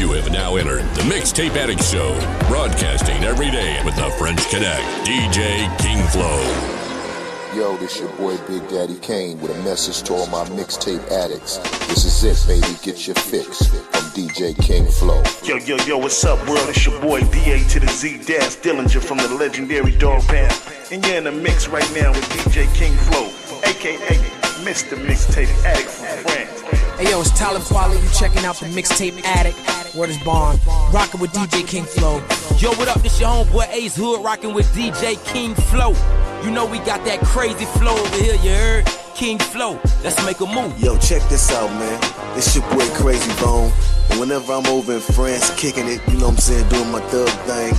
You have now entered the Mixtape Addict Show, broadcasting every day with the French Connect, DJ King Flow. Yo, this your boy Big Daddy Kane with a message to all my mixtape addicts. This is it, baby, get your fix from DJ King Flow. Yo, what's up, world? It's your boy DA to the Z Dash Dillinger from the legendary Dog Pound. And you're in the mix right now with DJ King Flow, aka Mr. Mixtape Addict from France. Hey yo, it's Tyler Quali, you checking out the Mixtape Addict. Word is bond, rocking with DJ King Flow. Yo, what up? This your homeboy Ace Hood, rocking with DJ King Flow. You know we got that crazy flow over here, you heard? King Flow, let's make a move. Yo, check this out, man. It's your boy Crazy Bone. And whenever I'm over in France kicking it, you know what I'm saying, doing my thug thing,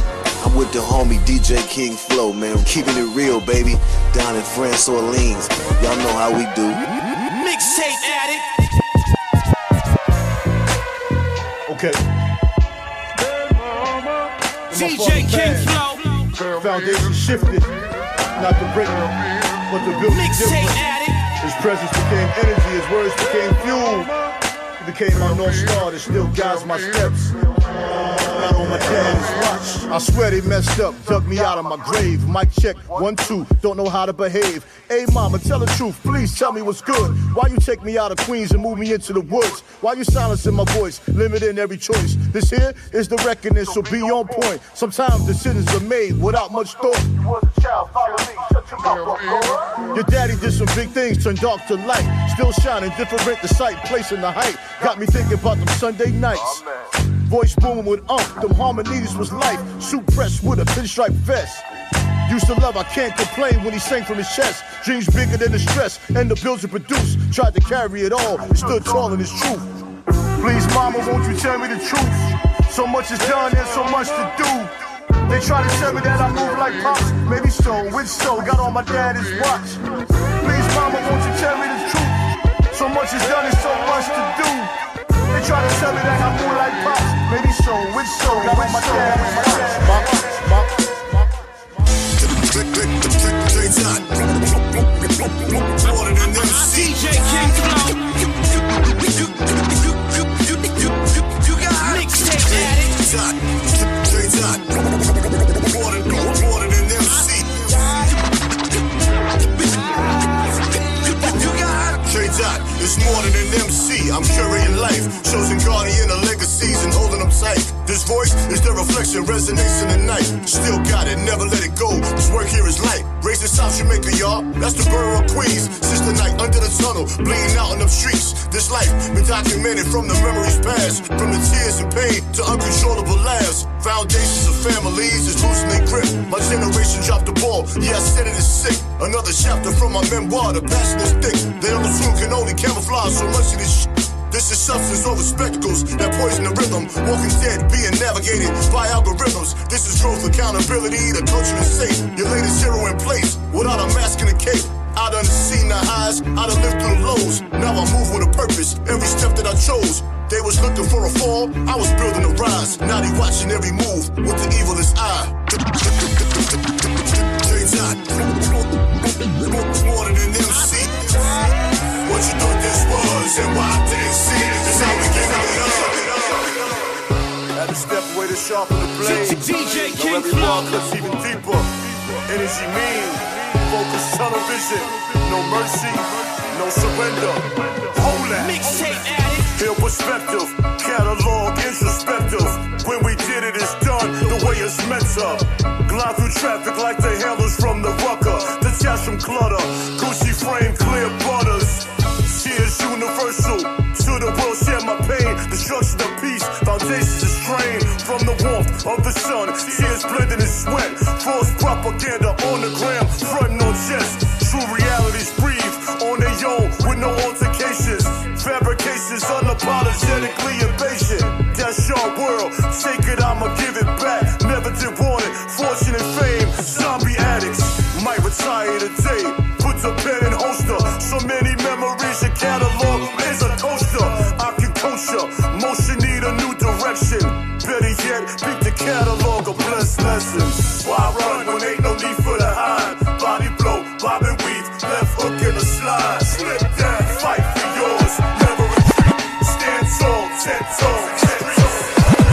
I'm with the homie DJ King Flow, man. Keeping it real, baby. Down in France, Orleans. Y'all know how we do. Mixtape Addict. Okay. DJ King Flow. Foundation shifted, not the brick, but the building Mixtape different. Addict. His presence became energy, his words became fuel. He became my North Star that still guides my steps. Not on my dad's watch. I swear they messed up, dug me out of my grave. Mic check, 1, 2, don't know how to behave. Hey mama, tell the truth, please tell me what's good. Why you take me out of Queens and move me into the woods? Why you silencing my voice, limiting every choice? This here is the reckoning, so be on point. Sometimes decisions are made without much thought. You was a child, follow me, shut your mouth up, Lord. Your daddy did some big things, turned dark to light. Still shining, different the sight, place and the height. Got me thinking about them Sunday nights. Voice booming with them harmonies was life. Suit pressed with a pinstripe vest. Used to love, I can't complain when he sang from his chest. Dreams bigger than the stress, and the bills to produce. Tried to carry it all, and stood tall in his truth. Please, mama, won't you tell me the truth? So much is done, and so much to do. They try to tell me that I move like Pops. Maybe so, which so, got on my daddy's watch. Please, mama, won't you tell me the truth? So much is done, and so much to do. They try to tell me that I move like Pops. Maybe so, which so, got on my daddy's watch. DJ King Flow. You got Mixtape Addict. More than MC. K-Dot, it's more than an MC. I'm curating life, chosen guardian of legacies and holding them tight. This voice is the reflection, resonates in the night. Still got it, never let it go. This work here is light. Raising South Jamaica, y'all. That's the borough of Queens. Since the night under the tunnel, bleeding out in them streets. This life been documented from the memories past, from the tears and pain to uncontrollable laughs. Foundations of families is losing their grip. My generation dropped the ball. Yeah, I said it is sick. Another chapter from my memoir. The passion is thick. They on the swoon can only camouflage so much of this shit. This is substance over spectacles that poison the rhythm. Walking dead, being navigated by algorithms. This is growth, accountability, the culture is safe. Your latest hero in place, without a mask and a cape. I done seen the highs, I done lived through the lows. Now I move with a purpose, every step that I chose. They was looking for a fall, I was building a rise. Now they watching every move with the evilest eye. More than an MC. What you thought this was and why I didn't see it. That's how we get it up. Had to step away to sharpen the blade. DJ Know King every Flow. bar cuts even deeper. Energy mean, focus, tunnel vision. No mercy, no surrender. Hold that. Mixtape Addict. Feel perspective, catalog introspective. When we did it, it's done the way it's meant to. Glide through traffic like the handlers from the rucker. Detach from clutter, Gucci frame, clear butters. Cheers universal, to the world share my pain. Destruction of peace, foundations is strained. From the warmth of the sun, tears blending in sweat. False propaganda on the gram, frontin' on chest. True realities breathe on their own with no altercations. Fabrications unapologetically invasion. That's your world, take it, I'ma give it back. Never did want it, fortune and fame. Zombie addicts might retire today. Put the pen in holster, so many memories your catalog is a coaster. I can coach ya, motion need a new direction. Better yet, beat the catalog of blessed lessons. Why run when ain't no need for the hide? Body blow, bob and weave, left hook in the slide. Slip down, fight for yours, never retreat. Stand tall, 10 toes.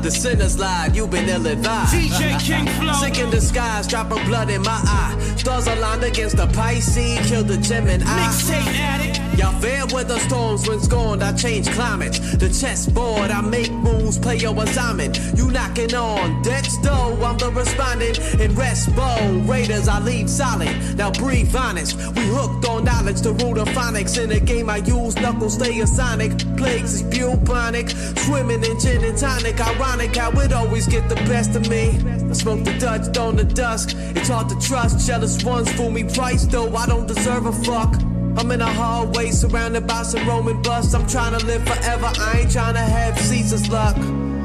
the sinner's lied, you've been ill-advised. DJ King Flow. Sick in disguise, dropping blood in my eye. Stars aligned against the Pisces, killed the Gemini. Mixtape Addict. Y'all fair weather storms when scorned, I change climate. The chessboard, I make moves, play your assignment. You knocking on death's door, I'm the respondent. In rest bow, raiders, I leave solid. Now breathe honest, we hooked on knowledge, the root of phonics. In the game I use knuckles, stay sonic. Plagues is bubonic, swimming in gin and tonic. Ironic how it always get the best of me. I smoke the Dutch, dawn to dusk. It's hard to trust, jealous ones fool me price, though I don't deserve a fuck. I'm in a hallway surrounded by some Roman busts. I'm trying to live forever, I ain't trying to have Caesar's luck.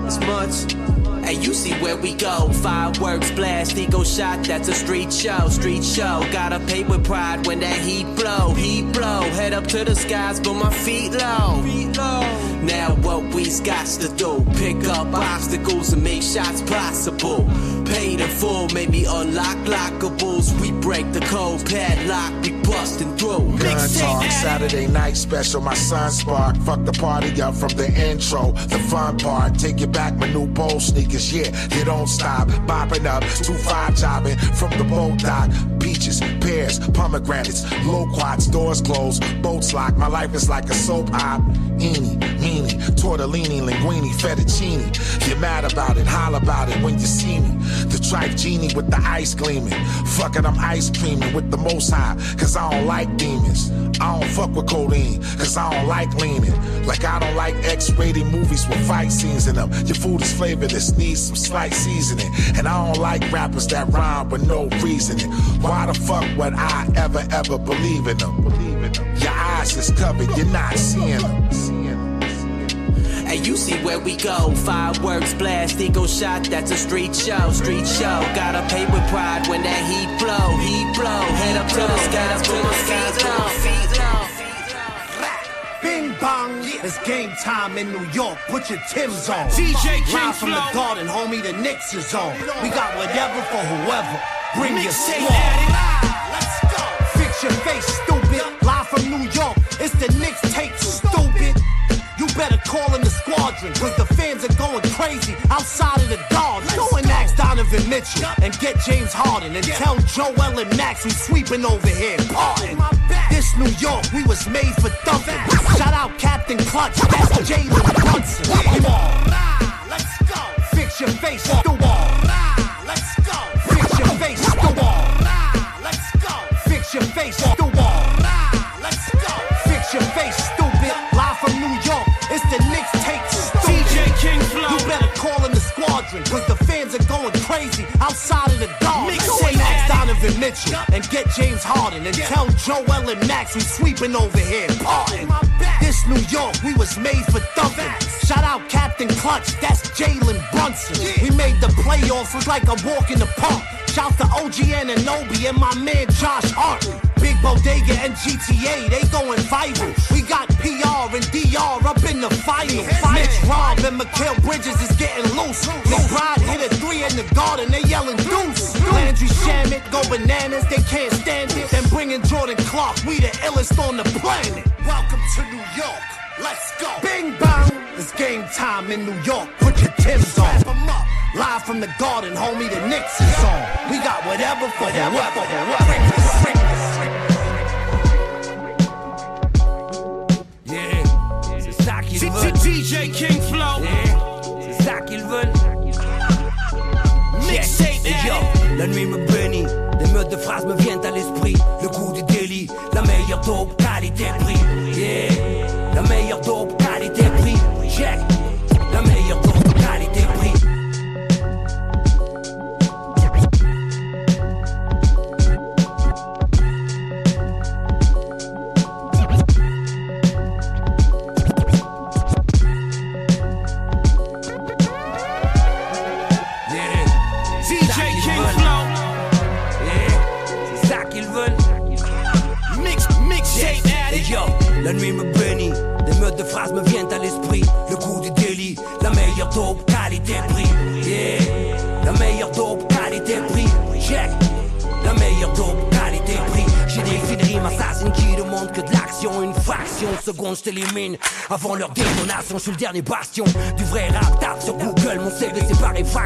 As much. Hey, you see where we go. Fireworks blast, ego shot, that's a street show. Street show, gotta pay with pride when that heat blow. Heat blow, head up to the skies, but my feet low. Now what we's got to do, pick up obstacles and make shots possible. Paid in full, maybe unlock lockables. We break the code, padlock, we bustin' through. Gun talk, Saturday night special, my son spark. Fuck the party up from the intro, the fun part. Take it back, my new bowl sneakers, yeah, you don't stop. Bopping up, 2-5 jobbing from the boat dock. Peaches, pears, pomegranates, low quads, doors closed, boats locked. My life is like a soap op. Eeny, meeny, tortellini, linguine, fettuccine. You're mad about it, holler about it when you see me. The tripe genie with the ice gleaming. Fucking, I'm ice creaming with the most high, cause I don't like demons. I don't fuck with codeine, cause I don't like leaning. Like I don't like X-rated movies with fight scenes in them. Your food is flavorless, needs some slight seasoning. And I don't like rappers that rhyme with no reasoning. Why the fuck would I ever believe in them? Your eyes is covered, you're not seeing them. Hey, you see where we go. Fireworks blast, ego shot, that's a street show. Street show, gotta pay with pride when that heat blow. Heat blow, head up to the skies, to the skies. Bing bong, it's game time in New York. Put your Timbs on. DJ King Live from Flow. the garden, homie, the Knicks is on. We got whatever for whoever. Bring your Mixtape squad. Addict. Let's go. Fix your face, stupid. Live from New York, it's the Knicks tape, stupid. You better call in the squadron, cause the fans are going crazy outside of the guards. Go and ask Donovan Mitchell and get James Harden and tell Joel and Max we sweeping over here. Pardon. This New York, we was made for thumping. Shout out Captain Clutch, that's Jalen Brunson. Come on, let's go. Fix your face, stupid. Let's go. Fix your face, stupid. Let's go. Fix your face, stupid. Let's go. Fix your face, stupid. Live from New York, it's the Knicks tape, stupid. DJ King Flow. You better call in the squadron, cause the fans are going crazy outside of the guards. Go Mixtape and ask Addict. Donovan Mitchell and get James Harden and tell Joel and Max we sweeping over here. Pardon. This New York, we was made for thumping. Shout out Captain Clutch, that's Jalen Brunson. We made the playoffs, was like a walk in the park. Shout to OG Anunoby and my man Josh Hart. Big Bodega and GTA, they going viral. We got PR and DR up in the final. Mitch Rob and Mikal Bridges is getting loose. McBride hit a 3 in the garden, they yelling deuce. Landry Shamet go bananas, they can't stand it. Then bringing Jordan Clark, we the illest on the planet. Welcome to New York, let's go. Bing bang, it's game time in New York. Put your Timbs on. Live from the garden, homie, the Knicks is on. We got whatever for whoever. Yeah, c'est ça qu'ils veulent. DJ King Flow. Yeah, c'est ça qu'ils veulent. Mixtape Hey, yo, Addict. la nuit me bénit. Des meutes de phrases me viennent à l'esprit. Le goût du délit, la meilleure dope, qualité-prix. Yeah, la meilleure dope, qualité-prix. Check, la meilleure dope, qualité-prix. La nuit me bénit, des meutes de phrases me viennent à l'esprit. Le goût du délit, la meilleure dope, qualité-prix. Yeah, la meilleure dope, qualité-prix. Check, la meilleure dope, qualité-prix. J'ai des filles rimes assassines qui demandent que de l'action. Une fraction de seconde, je t'élimine. Avant leur détonation, je suis le dernier bastion du vrai rap. Tape sur Google, mon CV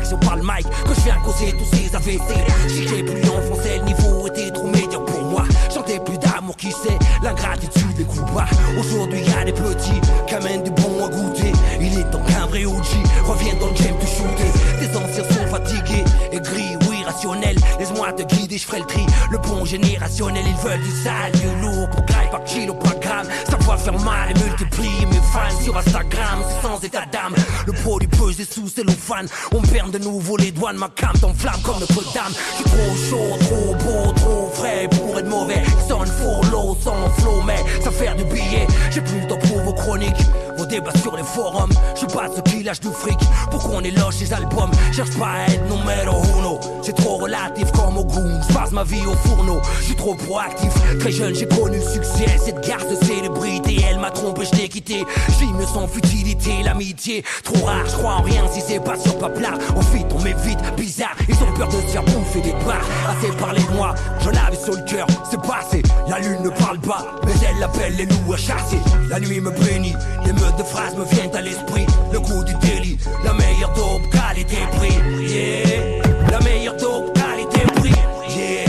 l'action par le mic que je viens causer tous ces AVC. J'étais plus en français, le niveau était trop médiocre pour moi. Chantais plus d'amour, qui sait, la gratitude des coups bas. Aujourd'hui y'a des petits qui amènent du bon à goûter. Il est temps qu'un vrai OG revienne dans le game to shooter. Des anciens sont fatigués, aigris ou irrationnels. Laisse-moi te guider, je ferai le tri. Le bon générationnel, ils veulent du sale, du lourd pour graille par kilo, par gramme. Ça va faire mal et multiplier mes fans sur Instagram, c'est sans état d'âme. Le produit pesé sous cellophane. On perd de nouveau les douanes, ma cam t'enflamme comme Notre-Dame. J'suis trop chaud, trop beau, trop frais pour être mauvais. Sonne follow, sans flow, mais ça fait du billet. J'ai plus le temps pour vos chroniques, vos débats sur les forums. J'suis pas ceux qui lâchent du fric pour qu'on éloge ces albums. Cherche pas à être numéro uno, c'est trop relatif comme au goût. J'passe ma vie au fourneau, j'suis trop proactif. Très jeune j'ai connu le succès, cette garce de célébrité. Elle m'a trompé, je l'ai quitté. J'vis me sens futilité, l'amitié trop rare, j'crois en rien si c'est pas sur plat. On fit, on m'évite, bizarre. Ils ont peur de se faire bouffer des barres. Assez parlé de moi, je l'avais sur le cœur, c'est passé. La lune ne parle pas, mais elle appelle les loups à chasser. La nuit me bénit, les meutes de phrases me viennent à l'esprit. Le goût du délit, la meilleure dope, qualité-prix. Yeah, la meilleure dope, qualité-prix. Yeah,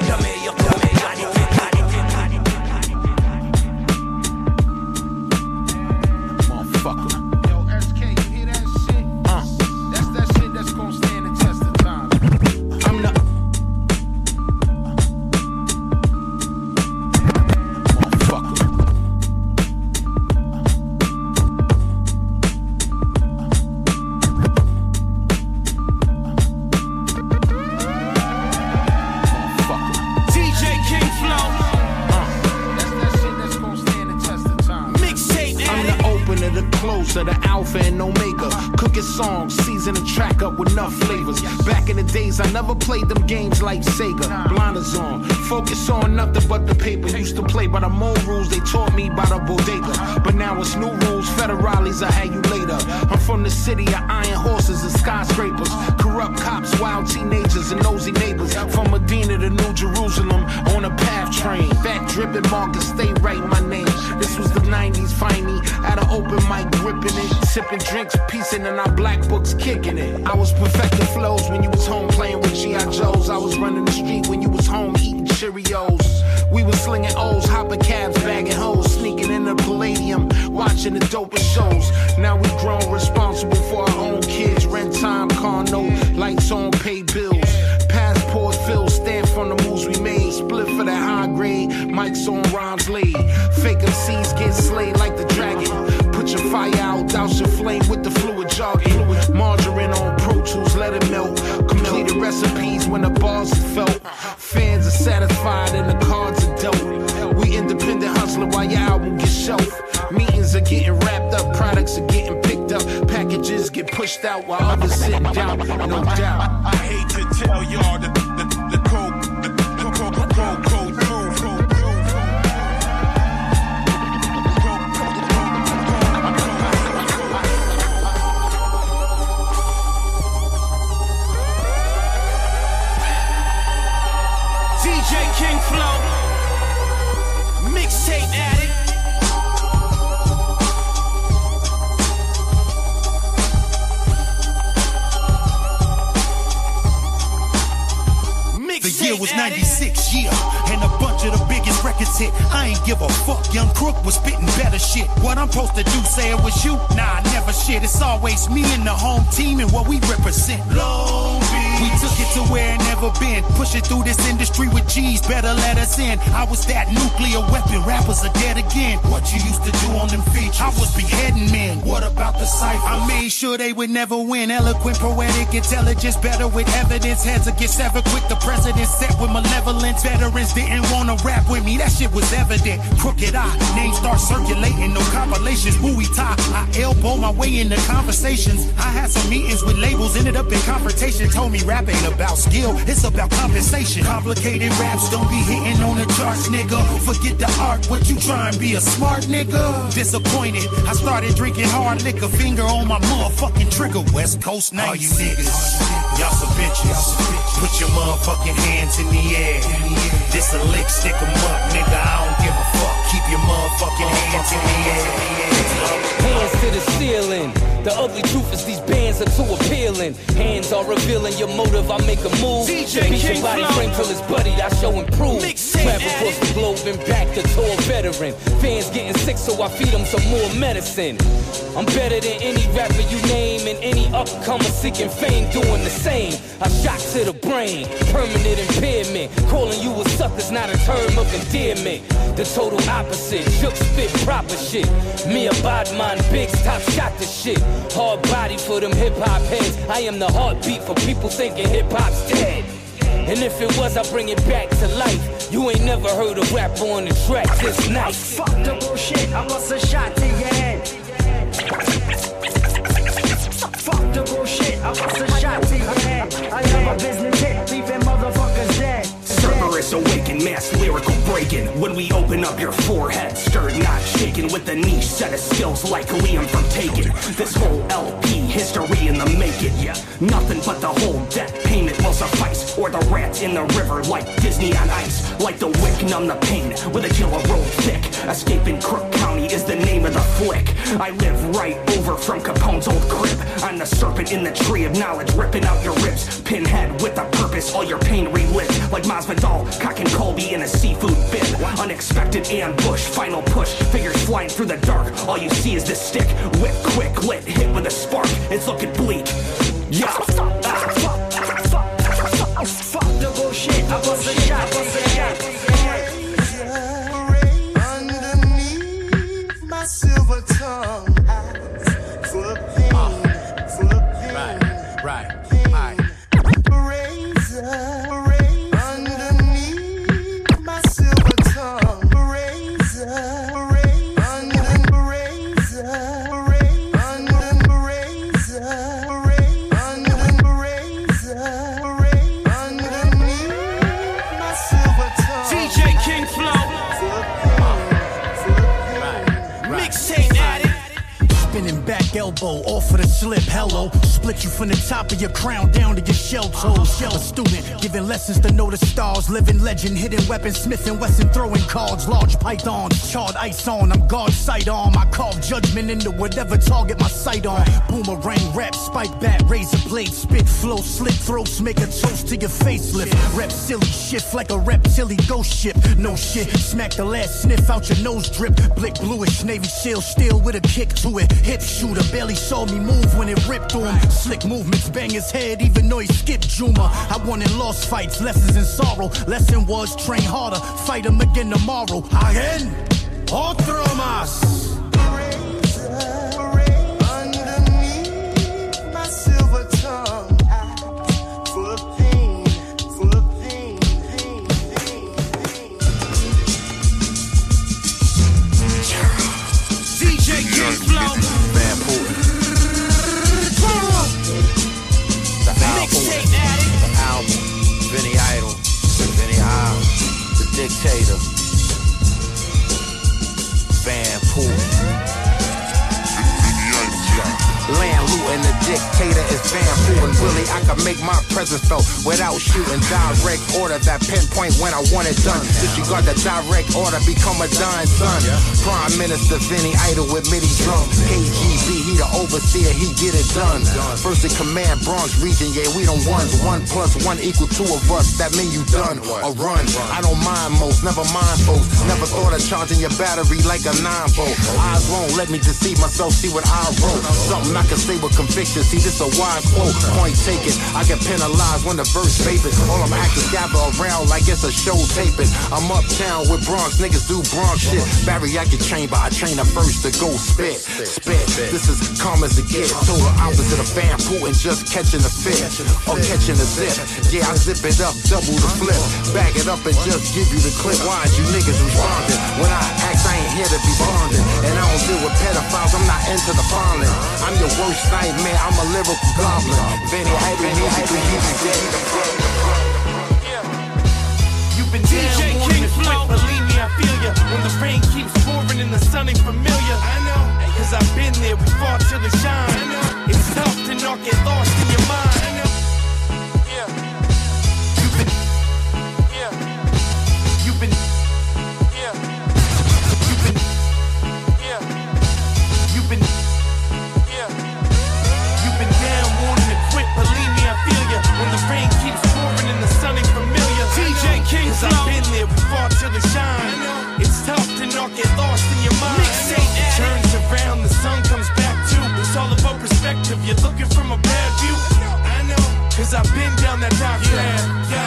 la meilleure dope, qualité-prix. Motherfucker. Yo, SK, you hear that shit? That's that shit that's gonna stand the test of time. I'm the of the alpha and omega, cooking songs, seasoning track up with enough flavors. Back in the days I never played them games like Sega. Blinders on, focus on nothing but the paper. Used to play by the old rules they taught me by the bodega, but now it's new rules, federales I have you later. I'm from the city of iron horses and skyscrapers, corrupt cops, wild teenagers and nosy neighbors. From Medina to New Jerusalem on a PATH train, back dripping Marcus, stay right my name. This was the 90s, find me at an open mic gripping it, sipping drinks, piecing in our black books, kicking it. I was perfecting flows when you was home playing with G.I. Joes. I was running the street when you was home eating Cheerios. We was slinging O's, hopping cabs, bagging hoes, sneaking in the Palladium, watching the dopest shows. Now we grown, responsible for our own kids, rent time, car note, lights on, pay bills. Passport fills, stand from the moves we made. Split for that high grade, mics on, rhymes laid. Fake MCs get slayed like the dragon. Put your fire out, douse your flame with the fluid jargon. Margarine on Pro Tools, let it melt. Completed recipes when the bars are felt. Fans are satisfied and the cards are dealt. We independent hustler while your album gets shelved. Meetings are getting wrapped up, products are getting picked up. Packages get pushed out while others sitting down, no doubt. I hate to tell y'all the code DJ King Flow, Mixtape Addict. The year was 96, yeah, and a bunch of the biggest records hit. I ain't give a fuck, Young Crook was spitting better shit. What I'm supposed to do, say it was you? Nah, never shit. It's always me and the home team and what we represent. Long Beach. We took it to where it never been. Pushing through this industry with G's, better let us in. I was that nuclear weapon, rappers are dead again. What you used to do on them features? I was beheading men. What about the cypher? I made sure they would never win. Eloquent, poetic, intelligence, better with evidence. Heads will get severed quick, the president set with malevolence. Veterans didn't wanna rap with me, that shit was evident. Crooked eye, names start circulating, no compilations. Movie tie, I elbow my way into conversations. I had some meetings with labels, ended up in confrontation. Told me rap ain't about skill, it's about compensation. Complicated raps don't be hitting on the charts, nigga. Forget the art, what you try and be a smart nigga? Disappointed, I started drinking hard liquor, finger on my motherfucking trigger. West Coast 96, y'all some bitches. Put your motherfucking hands hands in the air. This a lick, stick 'em up, nigga, I don't give a fuck. Keep your motherfucking hands in the air. Hands to the ceiling. The ugly truth is these bands are too appealing. Hands are revealing your motive, I make a move. DJ beat your body frame till it's bloodied, I show improve. Travel across the globe and back to tour veteran. Fans getting sick, so I feed them some more medicine. I'm better than any rapper you name, and any upcomer seeking fame doing the same. A shot to the brain, permanent impairment. Calling you a sucker's not a term of endearment. The total opposite, shook spit proper shit. Me a bad man, big top shot the shit. Hard body for them hip-hop heads. I am the heartbeat for people thinking hip-hop's dead. And if it was, I bring it back to life. You ain't never heard a rapper on the track this nice. Fuck the bullshit, I bust a shot to your head. Fuck the bullshit, I bust a shot to your head. I have a business hit, leaving motherfuckers dead. Cerberus awaken, mass lyrical breaking. When we open up your forehead, stirred not shaken, with a niche set of skills like Liam from Taken. This whole LP, history in the making. Yeah, nothing but the whole debt payment will suffice. Or the rats in the river like Disney on ice. Like the wick, numb the pain with a killer roll thick. Escaping Crook County is the name of the flick. I live right over from Capone's old crib. I'm the serpent in the tree of knowledge, ripping out your ribs. Pinhead with a purpose, all your pain relived. Like Masvidal, Cock and Colby in a seafood bib. Unexpected ambush, final push. Figures flying through the dark. All you see is this stick. Whip quick, lit, hit with a spark. It's looking bleak. Yeah. Fuck the bullshit, I bust a shot, bust a shot. Underneath my silver tongue, full of pain, full of pain. Right. Razor, underneath my silver tongue. Razor, back elbow, off of the slip, hello. Split you from the top of your crown down to your shell toes. A student, giving lessons to know the stars. Living legend, hidden weapons, Smith and Wesson throwing cards. Large pythons, charred ice on. I'm God's sight arm. I carve judgment into whatever target my sight on. Boomerang rap, spike bat, razor blade, spit flow, slit throats, make a toast to your facelift. Rep silly, shift like a reptilian ghost ship. No shit, smack the last sniff out your nose drip. Blick bluish, Navy SEAL steel with a kick to it. Hip shooter, barely saw me move when it ripped through him. Slick movements, bang his head even though he skipped Juma. I won and lost fights, lessons in sorrow. Lesson was train harder, fight him again tomorrow. Again, otro más. Mixtape Addict. The album, Vinny Idol, Vinny Idol, The Dictator, Van Poole. Land looting, the dictator is Van Poole. And really, I can make my presence felt without shooting. Direct order that pinpoint when I want it done. Disregard the direct order, become a dying son. Prime Minister Vinny Idol with MIDI drum. KGB, he the overseer, he get it done. First in command, Bronx region, yeah, we done won. 1 + 1 = 2 of us, that mean you done. A run, I don't mind most, never mind folks. Never thought of charging your battery like a 9-volt. Eyes won't let me deceive myself, see what I wrote. Something I can say with conviction, see this a wise quote. Point taken, I get penalized when the verse vapid. All I'm acting gather around like it's a show taping. I'm uptown with Bronx, niggas do Bronx shit. Bariatric chamber, I train the first to go spit. This is calm as it gets. Total opposite of Van Poole and just catching the fit. Or catching the zip. Yeah, I zip it up, double the flip. Bag it up and just give you the clip. Why is you niggas responding? When I act, I ain't here to be bonding. And I don't deal with pedophiles, I'm not into the fondling. I'm your worst nightmare, I'm a lyrical goblin. Vinny Idol, musically, he's dead. You've been DJ King Flow, believe me, I feel ya. When the rain keeps pouring and the sun ain't familiar, I know, cause I've been there, we fought till it shine. I know, it's tough to not get lost in your mind. I know, yeah. Cause I've been down that dark path. Yo,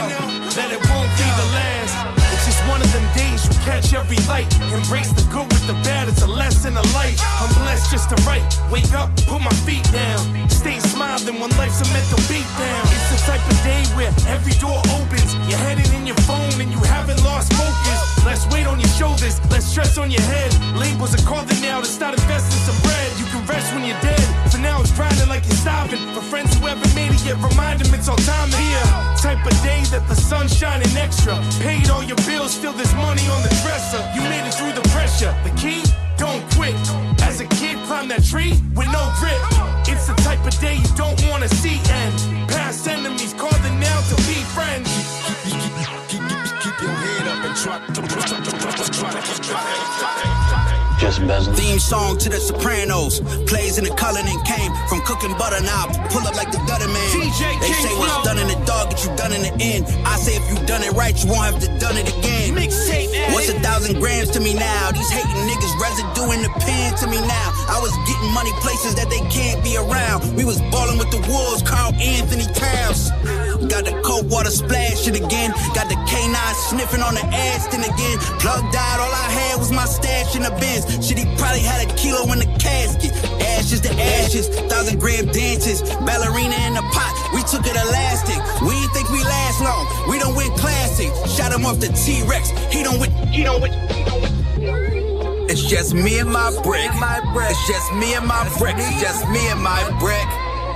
that it won't be the last. It's just one of them days you catch every light. Embrace the good with the bad, it's a lesson of life. I'm blessed just to write. Wake up, put my feet down. Stay smiling when life's a mental beat down. It's the type of day where every door opens. You're heading in your phone and you haven't lost focus. Less weight on your shoulders, less stress on your head. Labels are calling now to start investing some bread. You can rest when you're dead. For now it's grinding like you're starving. For friends who haven't made it yet, remind them it's all time here. Type of day that the sun's shining extra. Paid all your bills, still there's money on the dresser. You made it through the pressure. The key? Don't quit. As a kid, climb that tree with no grip. It's the type of day you don't want to see end. Past enemies calling now to be friends. Keep your head up and try to just bezel. Theme song to the Sopranos. Plays in the Cullinan came from cooking butter now. Pull up like the gutter man. DJ they say what's done in the dog, get you done in the end. I say if you done it right, you won't have to done it again. Mixtape Addict. What's 1,000 grams to me now? These hating niggas residue in the pen to me now. I was getting money places that they can't be around. We was balling with the Wolves, Carl Anthony Towns. Got the cold water splashing again. Got the K9 sniffing on the Aston again. Plug died, all I had was my stash in the bins. Shit, he probably had a kilo in the casket. Ashes to ashes, 1,000 gram dances. Ballerina in the pot, we took it elastic. We didn't think we last long, we don't win classic. Shot him off the T-Rex, he don't win. It's just me and my brick. It's just me and my brick. It's just me and my brick.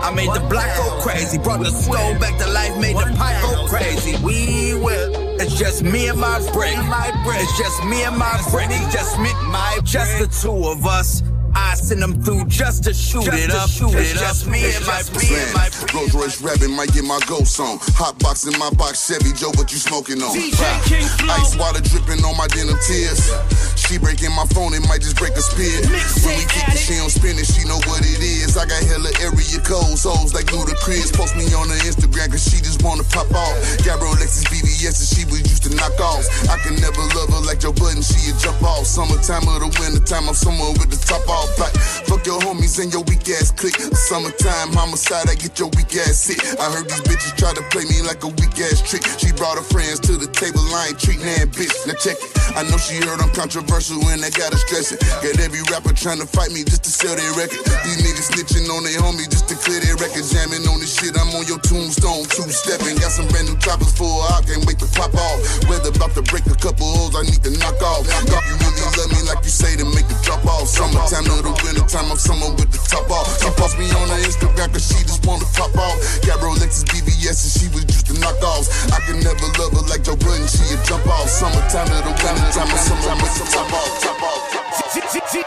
I made the block go crazy, brought the skull back to life, made the pipe go crazy. We will. It's just me and my brick. It's just me and my brick. It's just the two of us. I send them through just to shoot it up. It's just me and my brick. Rolls Royce rapping, might get my ghost on. Hot box in my box, Chevy, Joe, what you smoking on? DJ King Flow. Ice water dripping on my denim tears. She breaking my phone, it might just break a spear. When we kick it, she don't spin it, she know what it is. I got hella area codes, hoes like Ludacris. Post me on her Instagram, cause she just wanna pop off. Got Rolex's BBS and she was used to knock offs. I can never love her like Joe Budden, she a jump off. Summertime or the winter time, I'm somewhere with the top off. Like, fuck your homies and your weak ass clique. Summertime homicide, I get your weak ass sick. I heard these bitches try to play me like a weak ass trick. She brought her friends to the table, I ain't treating that bitch. Now check it, I know she heard I'm controversial and I gotta stress it. Got every rapper trying to fight me just to sell their record. These niggas snitching on their homies just to clear their record. Jamming on this shit, I'm on your tombstone, two-stepping. Got some brand new choppers for I can't wait to pop off. Weather about to break a couple holes I need to knock off. If you really love me like you say, then make it drop off. Summertime to the winter time, I'm somewhere with the top off. She post me on her Instagram cause she just wanna pop off. Got Rolex's BBS and she was used to knock offs. I can never love her like Joe Budden, she a jump off. Summertime to the winter time, I'm somewhere with the top off.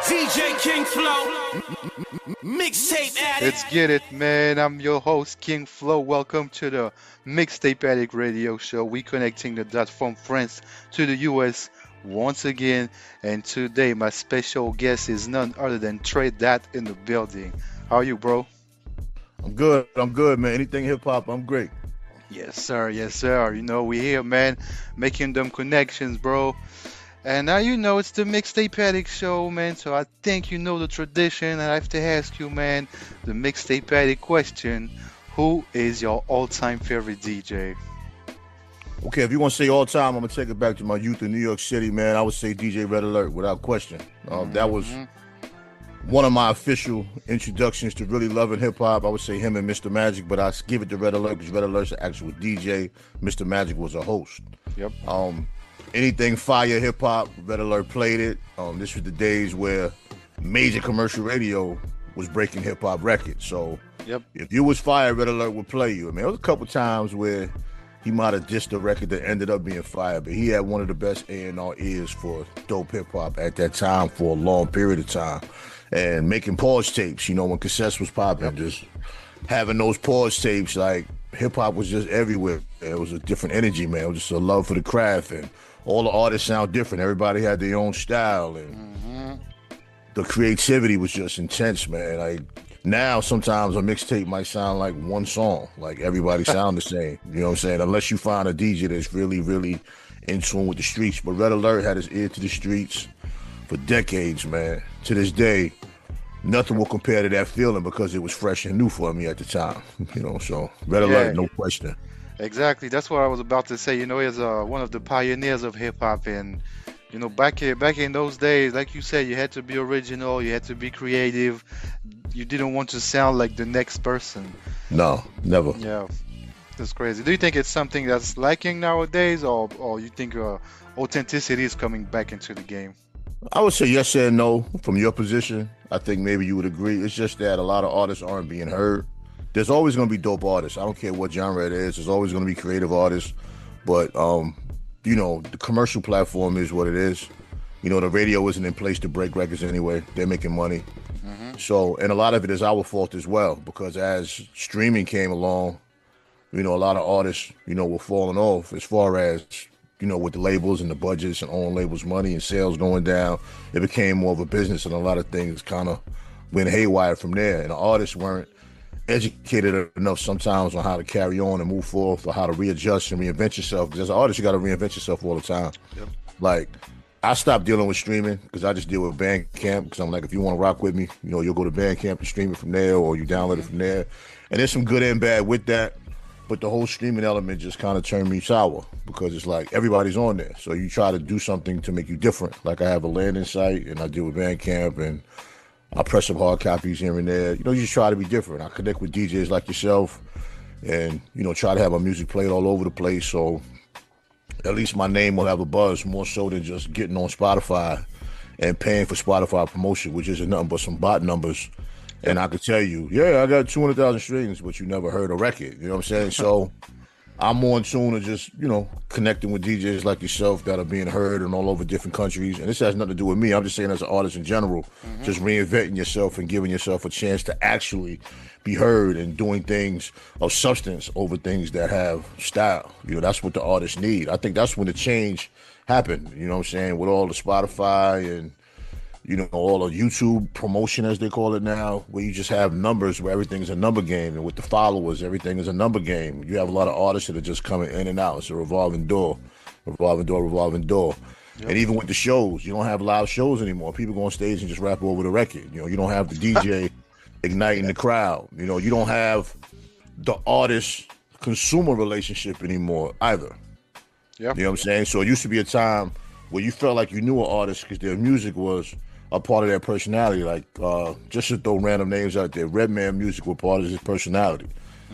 DJ King Flow. Mixtape Addict. Let's get it, man. I'm your host, King Flow. Welcome to the Mixtape Addict radio show. We connecting the dots from France to the US once again. And today, my special guest is none other than Trey Dat in the building. How are you, bro? I'm good, man. Anything hip-hop, I'm great. Yes, sir. Yes, sir. You know, we here, man, making them connections, bro. And now you know it's the Mixtape Addict show, man. So I think you know the tradition. And I have to ask you, man, the Mixtape Addict question. Who is your all-time favorite DJ? Okay, if you want to say all time, I'm going to take it back to my youth in New York City, man. I would say DJ Red Alert, without question. That was one of my official introductions to really loving hip-hop. I would say him and Mr. Magic, but I give it to Red Alert because Red Alert's an actual DJ. Mr. Magic was a host. Yep. Anything fire hip-hop, Red Alert played it. This was the days where major commercial radio was breaking hip-hop records. So if you was fire, Red Alert would play you. I mean, there was a couple times where he might have dissed a record that ended up being fire, but he had one of the best A&R ears for dope hip-hop at that time for a long period of time. And making pause tapes, you know, when cassettes was popping, just having those pause tapes, like hip-hop was just everywhere. It was a different energy, man. It was just a love for the craft, and all the artists sound different. Everybody had their own style, and the creativity was just intense, man. Like now, sometimes a mixtape might sound like one song, like everybody sound the same. You know what I'm saying? Unless you find a DJ that's really, really in tune with the streets. But Red Alert had his ear to the streets for decades, man. To this day, nothing will compare to that feeling because it was fresh and new for me at the time. So Red Alert, no question. Exactly. That's what I was about to say. He's one of the pioneers of hip hop, and back in those days, like you said, you had to be original, you had to be creative. You didn't want to sound like the next person. No, never. Yeah, that's crazy. Do you think it's something that's lacking nowadays, or you think authenticity is coming back into the game? I would say yes and no. From your position, I think maybe you would agree. It's just that a lot of artists aren't being heard. There's always going to be dope artists. I don't care what genre it is. There's always going to be creative artists. But, the commercial platform is what it is. The radio isn't in place to break records anyway. They're making money. So, and a lot of it is our fault as well, because as streaming came along, a lot of artists, were falling off as far as, with the labels and the budgets and own labels money and sales going down. It became more of a business, and a lot of things kind of went haywire from there. And the artists weren't educated enough sometimes on how to carry on and move forth, or how to readjust and reinvent yourself. Because as an artist, you got to reinvent yourself all the time. Yep. Like, I stopped dealing with streaming because I just deal with Bandcamp, because I'm like, if you want to rock with me, you'll go to Bandcamp and stream it from there, or you download it from there. And there's some good and bad with that. But the whole streaming element just kind of turned me sour, because it's like everybody's on there. So you try to do something to make you different. Like, I have a landing site and I deal with Bandcamp, and I press some hard copies here and there. You just try to be different. I connect with DJs like yourself, and, try to have my music played all over the place. So at least my name will have a buzz, more so than just getting on Spotify and paying for Spotify promotion, which isn't nothing but some bot numbers. And I could tell you, I got 200,000 streams, but you never heard a record. You know what I'm saying? So I'm more in tune to just, connecting with DJs like yourself that are being heard and all over different countries. And this has nothing to do with me. I'm just saying, as an artist in general, just reinventing yourself and giving yourself a chance to actually be heard, and doing things of substance over things that have style. That's what the artists need. I think that's when the change happened, you know what I'm saying, with all the Spotify and, all the YouTube promotion, as they call it now, where you just have numbers, where everything is a number game. And with the followers, everything is a number game. You have a lot of artists that are just coming in and out. It's a revolving door. Yep. And even with the shows, you don't have live shows anymore. People go on stage and just rap over the record. You don't have the DJ igniting the crowd. You don't have the artist-consumer relationship anymore either. Yeah. You know what I'm saying? So it used to be a time where you felt like you knew an artist because their music was a part of their personality. Like, just to throw random names out there, Redman music was part of his personality.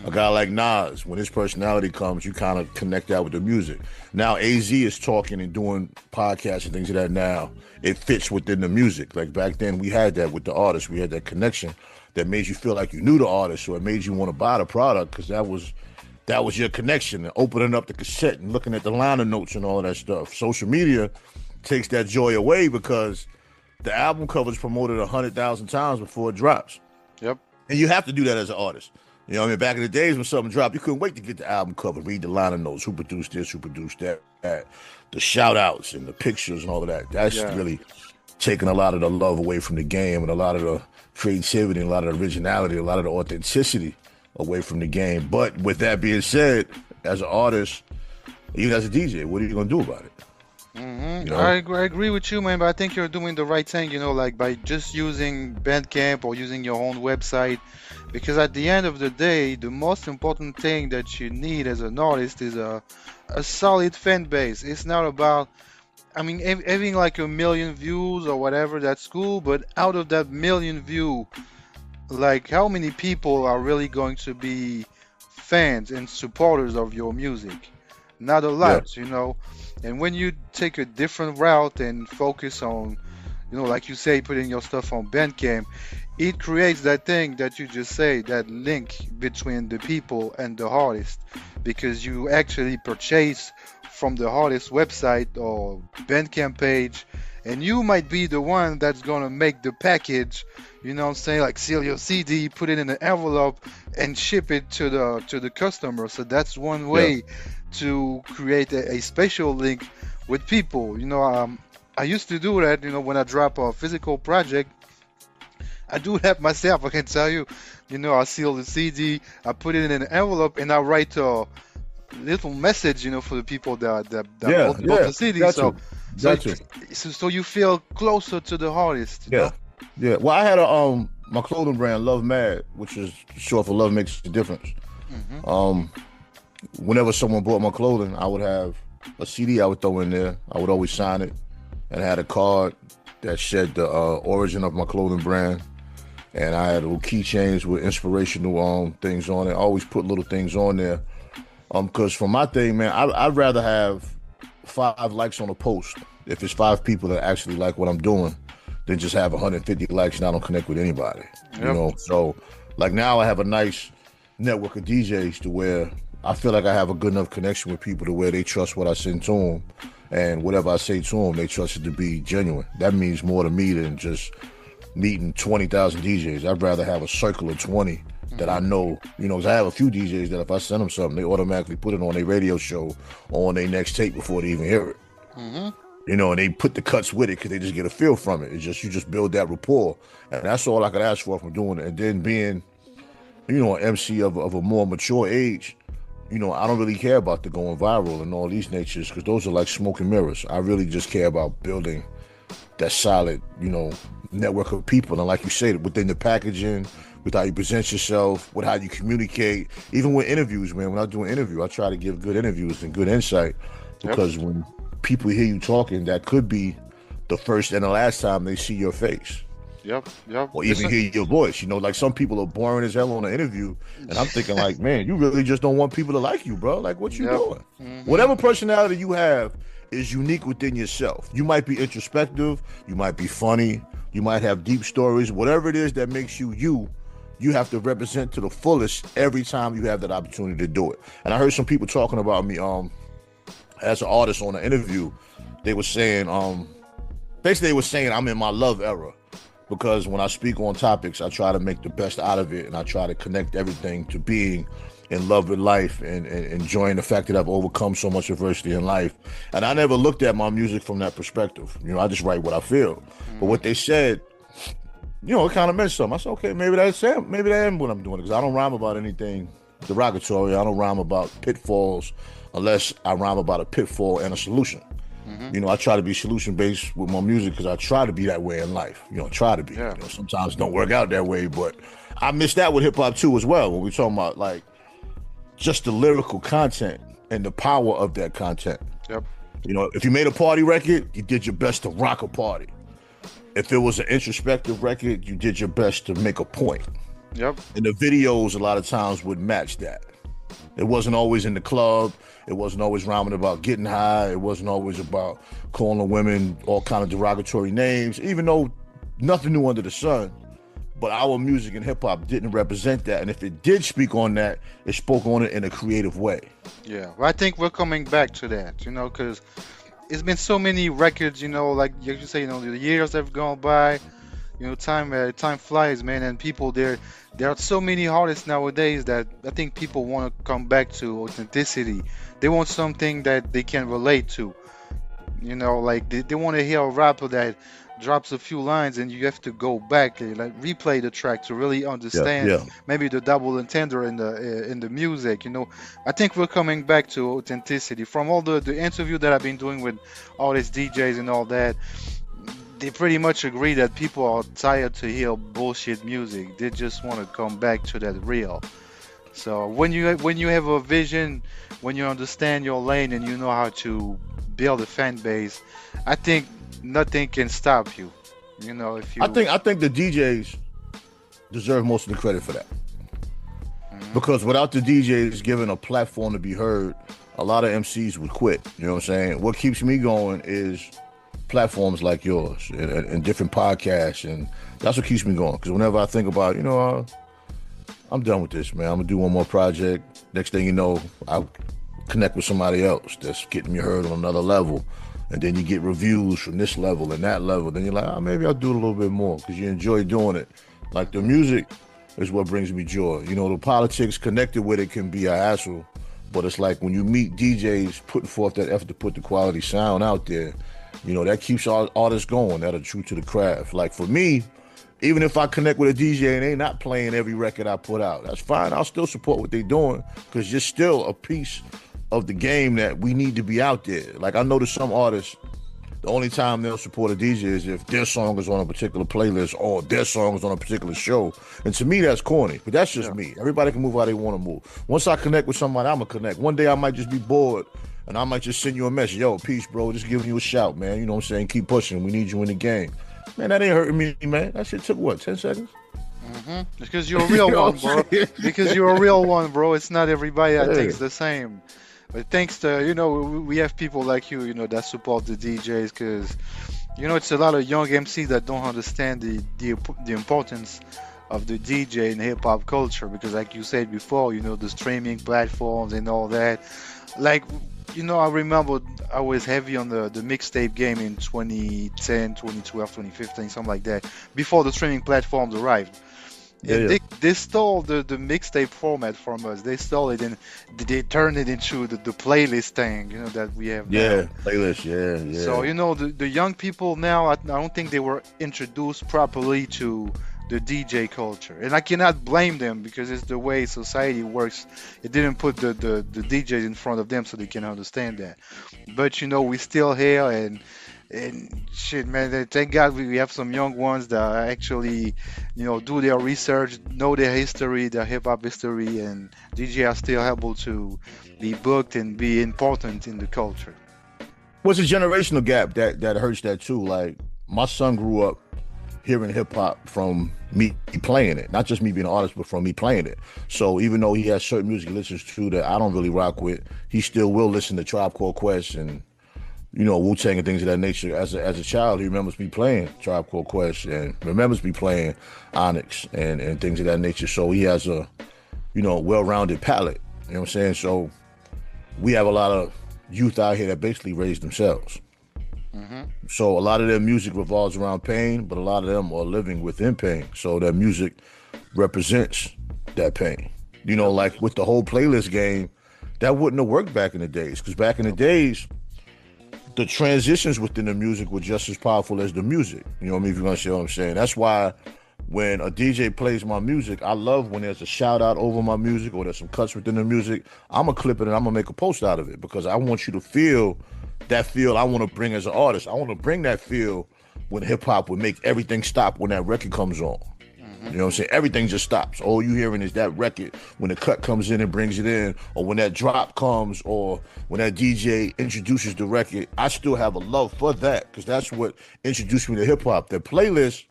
A guy like Nas, when his personality comes, you kind of connect that with the music. Now AZ is talking and doing podcasts and things of that now. It fits within the music. Like, back then we had that with the artist. We had that connection that made you feel like you knew the artist, so it made you want to buy the product, because that was your connection. And opening up the cassette and looking at the liner notes and all of that stuff. Social media takes that joy away, because the album cover is promoted 100,000 times before it drops. Yep. And you have to do that as an artist. Back in the days when something dropped, you couldn't wait to get the album cover, read the liner notes, who produced this, who produced that, the shout outs and the pictures and all of that. That's really taking a lot of the love away from the game, and a lot of the creativity, and a lot of the originality, a lot of the authenticity away from the game. But with that being said, as an artist, even as a DJ, what are you going to do about it? I agree with you, man, but I think you're doing the right thing, like by just using Bandcamp or using your own website, because at the end of the day, the most important thing that you need as an artist is a solid fan base. It's not about, having like 1 million views or whatever, that's cool, but out of that 1 million view, like, how many people are really going to be fans and supporters of your music? Not a lot, And when you take a different route and focus on, like you say, putting your stuff on Bandcamp, it creates that thing that you just say, that link between the people and the artist, because you actually purchase from the artist's website or Bandcamp page, and you might be the one that's gonna make the package, like seal your CD, put it in an envelope, and ship it to the customer. So that's one way to create a special link with people. I used to do that, when I drop a physical project. I do that myself, I can tell you. I seal the CD, I put it in an envelope, and I write a little message, for the people that bought the CD. So you feel closer to the artist. Yeah. Well, I had my clothing brand, Love Mad, which is short for Love Makes a Difference. Whenever someone bought my clothing, I would have a CD I would throw in there. I would always sign it, and I had a card that said the origin of my clothing brand. And I had little keychains with inspirational things on it. I always put little things on there. Because for my thing, man, I'd rather have 5 likes on a post if it's 5 people that actually like what I'm doing than just have 150 likes and I don't connect with anybody. Yep. You know, so like now I have a nice network of DJs to where I feel like I have a good enough connection with people to where they trust what I send to them, and whatever I say to them, they trust it to be genuine. That means more to me than just meeting 20,000 DJs. I'd rather have a circle of 20 that I know, you know, because I have a few DJs that if I send them something, they automatically put it on their radio show or on their next tape before they even hear it. You know, and they put the cuts with it because they just get a feel from it. It's just, you just build that rapport. And that's all I could ask for from doing it. And then being, you know, an MC of a more mature age, you know, I don't really care about the going viral and all these natures because those are like smoke and mirrors. I really just care about building that solid, you know, network of people. And like you said, within the packaging, with how you present yourself, with how you communicate, even with interviews, man. When I do an interview, I try to give good interviews and good insight because when people hear you talking, that could be the first and the last time they see your face. Or even hear your voice. You know, like some people are boring as hell on an interview, and I'm thinking like, man, you really just don't want people to like you, bro. Like, what you doing? Whatever personality you have is unique within yourself. You might be introspective, you might be funny, you might have deep stories, whatever it is that makes you you have to represent to the fullest every time you have that opportunity to do it. And I heard some people talking about me as an artist on an interview. They were saying basically they were saying I'm in my love era because when I speak on topics, I try to make the best out of it and I try to connect everything to being in love with life and enjoying the fact that I've overcome so much adversity in life. And I never looked at my music from that perspective. You know, I just write what I feel. But what they said, you know, it kind of meant something. I said, okay, maybe that is what I'm doing, because I don't rhyme about anything derogatory. I don't rhyme about pitfalls unless I rhyme about a pitfall and a solution. You know, I try to be solution-based with my music because I try to be that way in life. You know, try to be. You know, sometimes it don't work out that way, but I miss that with hip-hop too as well, when we're talking about, like, just the lyrical content and the power of that content. You know, if you made a party record, you did your best to rock a party. If it was an introspective record, you did your best to make a point. And the videos a lot of times would match that. It wasn't always in the club. It wasn't always rhyming about getting high. It wasn't always about calling women all kind of derogatory names, even though nothing new under the sun. But our music and hip hop didn't represent that. And if it did speak on that, it spoke on it in a creative way. Well, I think we're coming back to that, you know, because it's been so many records, you know, like you say, you know, the years have gone by, you know, time flies, man, and people there are so many artists nowadays that I think people want to come back to authenticity. They want something that they can relate to, you know, like they want to hear a rapper that drops a few lines and you have to go back and like replay the track to really understand maybe the double entendre in the music. You know, I think we're coming back to authenticity. From all the interview that I've been doing with all these DJs and all that, they pretty much agree that people are tired to hear bullshit music. They just want to come back to that real. So when you have a vision, when you understand your lane and you know how to build a fan base, I think nothing can stop you. You know, if you. I think the DJs deserve most of the credit for that. Because without the DJs giving a platform to be heard, a lot of MCs would quit. You know what I'm saying? What keeps me going is platforms like yours and different podcasts, and that's what keeps me going. Because whenever I think about, you know, I'm done with this, man. I'm gonna do one more project. Next thing you know, I connect with somebody else that's getting me heard on another level. And then you get reviews from this level and that level. Then you're like, maybe I'll do it a little bit more because you enjoy doing it. Like the music is what brings me joy. You know, the politics connected with it can be a hassle, but it's like when you meet DJs putting forth that effort to put the quality sound out there, you know, that keeps all artists going that are true to the craft. Like for me, even if I connect with a DJ and they not playing every record I put out, that's fine. I'll still support what they're doing because you're still a piece of the game that we need to be out there. Like I noticed some artists The only time they'll support a DJ is if their song is on a particular playlist or their song is on a particular show. And to me, that's corny. But that's just me. Everybody can move how they want to move. Once I connect with somebody, I'm going to connect. One day I might just be bored and I might just send you a message. Yo, peace, bro. Just giving you a shout, man. You know what I'm saying? Keep pushing. We need you in the game. Man, that ain't hurting me, man. That shit took, what, 10 seconds? Because you're a real one, bro. Because you're a real one, bro. It's not everybody that thinks the same. But thanks to, you know, we have people like you, you know, that support the DJs because, you know, it's a lot of young MCs that don't understand the importance of the DJ in hip-hop culture because like you said before, you know, the streaming platforms and all that. Like, you know, I remember I was heavy on the mixtape game in 2010, 2012, 2015, something like that, before the streaming platforms arrived. And they stole the mixtape format from us. They stole it and they turned it into the playlist thing, you know, that we have now. Playlist, yeah. So, you know, the young people now, I don't think they were introduced properly to the DJ culture. And I cannot blame them because it's the way society works. It didn't put the DJs in front of them so they can understand that. But, you know, we're still here and shit, man, thank God we have some young ones that actually, you know, do their research, know their history, their hip-hop history, and DJ are still able to be booked and be important in the culture. What's a generational gap that hurts that too? Like, my son grew up hearing hip-hop from me playing it. Not just me being an artist, but from me playing it. So even though he has certain music he listens to that I don't really rock with, he still will listen to Tribe Called Quest and, you know, Wu-Tang and things of that nature. As a child, he remembers me playing Tribe Called Quest and remembers me playing Onyx and things of that nature. So he has a, you know, well-rounded palette. You know what I'm saying? So we have a lot of youth out here that basically raise themselves. So a lot of their music revolves around pain, but a lot of them are living within pain. So their music represents that pain. You know, like with the whole playlist game, that wouldn't have worked back in the days. Because back in the days, the transitions within the music were just as powerful as the music. You know what I mean? If you understand what I'm saying. That's why when a DJ plays my music, I love when there's a shout out over my music or there's some cuts within the music. I'm going to clip it and I'm going to make a post out of it because I want you to feel that feel I want to bring as an artist. I want to bring that feel when hip hop would make everything stop when that record comes on. You know what I'm saying? Everything just stops. All you hearing is that record when the cut comes in and brings it in, or when that drop comes, or when that DJ introduces the record. I still have a love for that because that's what introduced me to hip hop. The playlist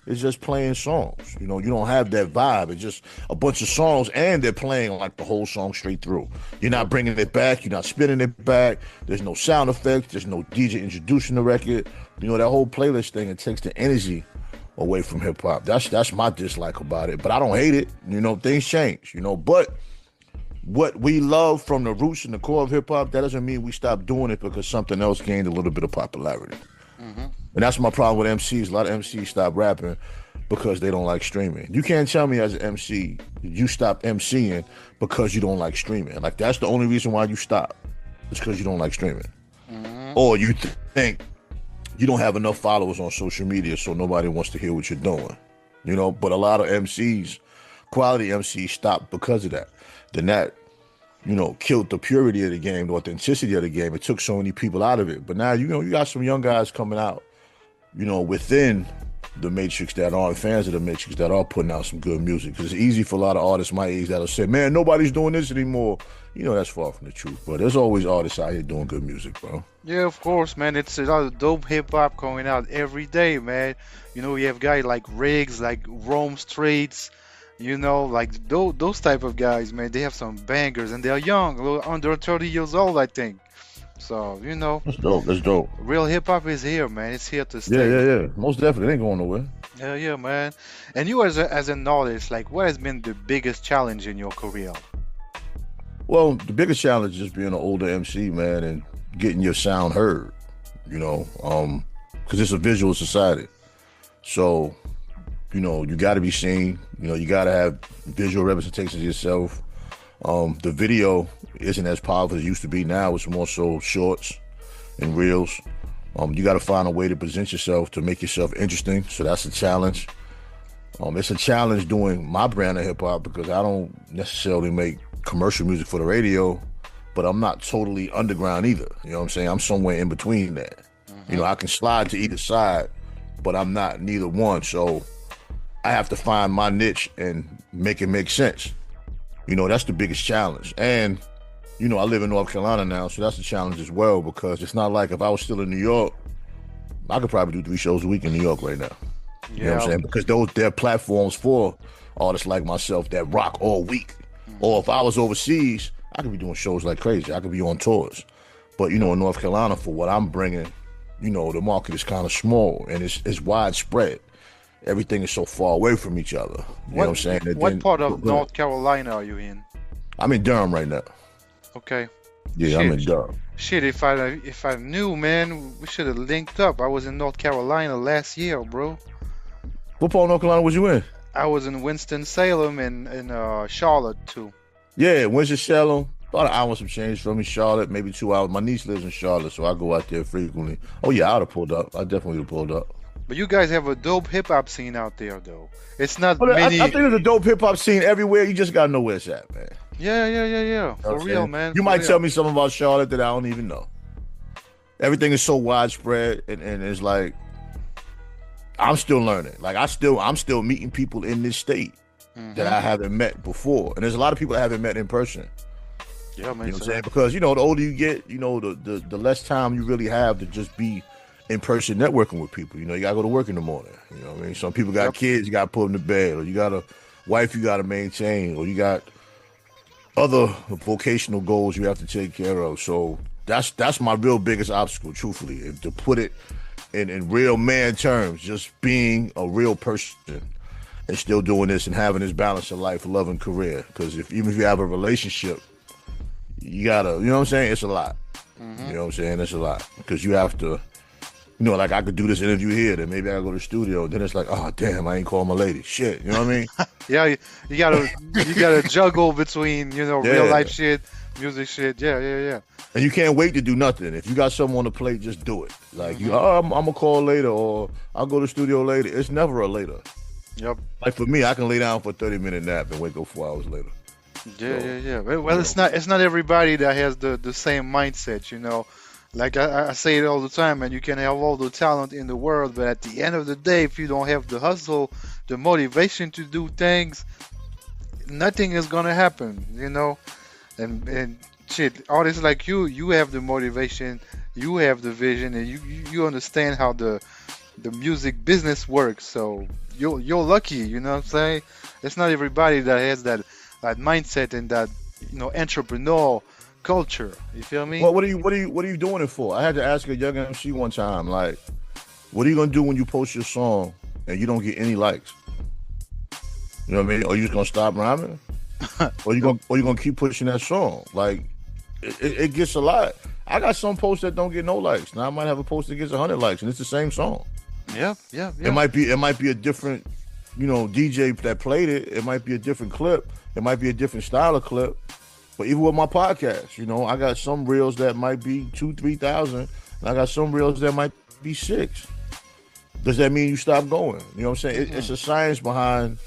is just playing songs. You know, you don't have that vibe. It's just a bunch of songs and they're playing like the whole song straight through. You're not bringing it back. You're not spinning it back. There's no sound effects. There's no DJ introducing the record. You know, that whole playlist thing, it takes the energy away from hip hop. That's my dislike about it. But I don't hate it. You know, things change, you know, but what we love from the roots and the core of hip hop, that doesn't mean we stop doing it because something else gained a little bit of popularity. And that's my problem with MCs. A lot of MCs stop rapping because they don't like streaming. You can't tell me as an MC you stop MCing because you don't like streaming. Like, that's the only reason why you stop. It's because you don't like streaming. Or you think you don't have enough followers on social media, so nobody wants to hear what you're doing. You know, but a lot of MCs, quality MCs, stop because of that. Then that, you know, killed the purity of the game, the authenticity of the game. It took so many people out of it. But now, you know, you got some young guys coming out, you know, within the Matrix that aren't fans of the Matrix that are putting out some good music. Because it's easy for a lot of artists my age that'll say, man, nobody's doing this anymore. You know, that's far from the truth, bro. There's always artists out here doing good music, bro. Yeah, of course, man. It's a lot of dope hip-hop coming out every day, man. You know, we have guys like Riggs, like Rome Streets, you know, like those type of guys, man. They have some bangers, and they're young, a little under 30 years old, I think. So, you know. That's dope. That's dope. Real hip-hop is here, man. It's here to stay. Yeah. Most definitely. It ain't going nowhere. Yeah, man. And you as an artist, like, what has been the biggest challenge in your career? Well, the biggest challenge is just being an older MC, man, and getting your sound heard, you know, because it's a visual society. So, you know, you got to be seen. You know, you got to have visual representation of yourself. The video isn't as powerful as it used to be now. It's more so shorts and reels. You got to find a way to present yourself to make yourself interesting. So that's a challenge. It's a challenge doing my brand of hip hop because I don't necessarily make commercial music for the radio, but I'm not totally underground either. You know what I'm saying? I'm somewhere in between that. You know, I can slide to either side, but I'm not neither one. So I have to find my niche and make it make sense. You know, that's the biggest challenge. And, you know, I live in North Carolina now, so that's a challenge as well, because it's not like if I was still in New York, I could probably do 3 shows a week in New York right now. You know what I'm saying? Because they're platforms for artists like myself that rock all week. Or if I was overseas, I could be doing shows like crazy. I could be on tours. But, you know, in North Carolina, for what I'm bringing, you know, the market is kind of small and it's widespread. Everything is so far away from each other. You know what I'm saying? What part of North Carolina are you in? I'm in Durham right now. Okay. Yeah, Shit. I'm in Durham. Shit, if I knew, man, we should have linked up. I was in North Carolina last year, bro. What part of North Carolina was you in? I was in Winston-Salem and Charlotte, too. Yeah, Winston-Salem. About an hour and some change from me. Charlotte, maybe 2 hours. My niece lives in Charlotte, so I go out there frequently. Oh, yeah, I'd have pulled up. I definitely would have pulled up. But you guys have a dope hip-hop scene out there, though. It's not Well, many... I think there's a dope hip-hop scene everywhere. You just got to know where it's at, man. Yeah. For real, man. You might tell me something about Charlotte that I don't even know. Everything is so widespread, and it's like, I'm still learning. Like, I'm still meeting people in this state that I haven't met before. And there's a lot of people I haven't met in person. Yeah, man. You know what I'm saying? Because, you know, the older you get, you know, the less time you really have to just be in person networking with people. You know, you gotta go to work in the morning. You know what I mean? Some people got kids, you gotta put them to bed, or you got a wife you gotta maintain, or you got other vocational goals you have to take care of. So that's my real biggest obstacle, truthfully. If to put it in real man terms, just being a real person and still doing this and having this balance of life, love, and career. Because even if you have a relationship, you gotta, you know what I'm saying? It's a lot. You know what I'm saying? It's a lot. Because you have to, you know, like I could do this interview here, then maybe I go to the studio, then it's like, oh damn, I ain't called my lady. Shit, you know what I mean? Yeah, you gotta juggle between, you know, real life shit, music shit. Yeah. And you can't wait to do nothing. If you got something on the plate, just do it. Like I'm gonna call later, or I'll go to the studio later. It's never a later. Yep. Like for me, I can lay down for a 30-minute nap and wake up 4 hours later. Yeah. Well, it's not everybody that has the same mindset, you know. Like I say it all the time, man. You can have all the talent in the world, but at the end of the day, if you don't have the hustle, the motivation to do things, nothing is gonna happen, you know. And shit, artists like you have the motivation, you have the vision, and you understand how the music business works. So you're lucky, you know what I'm saying? It's not everybody that has that mindset and that, you know, entrepreneurial culture. You feel me? Well, what are you doing it for? I had to ask a young MC one time, like, what are you gonna do when you post your song and you don't get any likes? You know what I mean? Are you just gonna stop rhyming? or you gonna keep pushing that song? Like, it gets a lot. I got some posts that don't get no likes. Now I might have a post that gets 100 likes, and it's the same song. Yeah. It might be a different, you know, DJ that played it. It might be a different clip. It might be a different style of clip. But even with my podcast, you know, I got some reels that might be 2,000-3,000, and I got some reels that might be 6. Does that mean you stop going? You know what I'm saying? It's a science behind